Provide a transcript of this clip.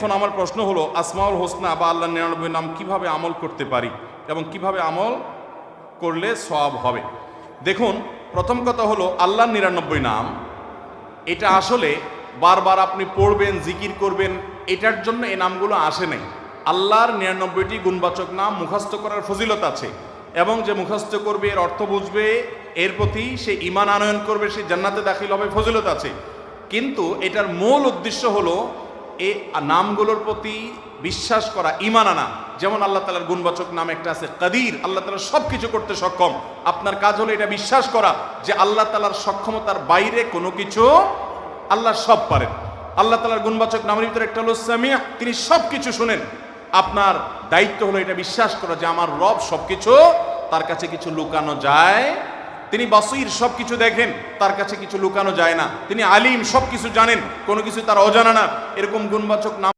এখন আমার প্রশ্ন হলো, আসমাউল হোসনা বা আল্লাহর 99 নাম কিভাবে আমল করতে পারি এবং কিভাবে আমল করলে সওয়াব হবে? দেখুন, প্রথম কথা হলো আল্লাহর 99 নাম, এটা আসলে বারবার আপনি পড়বেন, জিকির করবেন, এটার জন্য এই নামগুলো আসে নাই। আল্লাহর 99টি গুণবাচক নাম মুখস্থ করার ফজিলত আছে, এবং যে মুখস্থ করবে, এর অর্থ বুঝবে, এর প্রতি সে ঈমান আনয়ন করবে, সে জান্নাতে দাখিল হবে, ফজিলত আছে। কিন্তু এটার মূল উদ্দেশ্য হলো এই নামগুলোর প্রতি বিশ্বাস করা, ঈমান আনা। যেমন আল্লাহ তাআলার গুণবাচক নাম একটা আছে কাদির, আল্লাহ তাআলা সব কিছু করতে সক্ষম। আপনার কাজ হলো এটা বিশ্বাস করা যে আল্লাহ তাআলার সক্ষমতার বাইরে কোনো কিছু, আল্লাহ সব পারেন। আল্লাহ তাআলার গুণবাচক নামের ভিতরে একটা হলো সামিয়া, তিনি সব কিছু শুনেন। আপনার দায়িত্ব হলো এটা বিশ্বাস করা যে আমার রব সবকিছু, তার কাছে কিছু লুকানো যায়। তিনি বাসীর, সব কিছু দেখেন, তার কাছে কিছু লুকানো যায় না। তিনি আলিম, সব কিছু জানেন, কোনো কিছু তার অজানা না। এরকম গুণবাচক নাম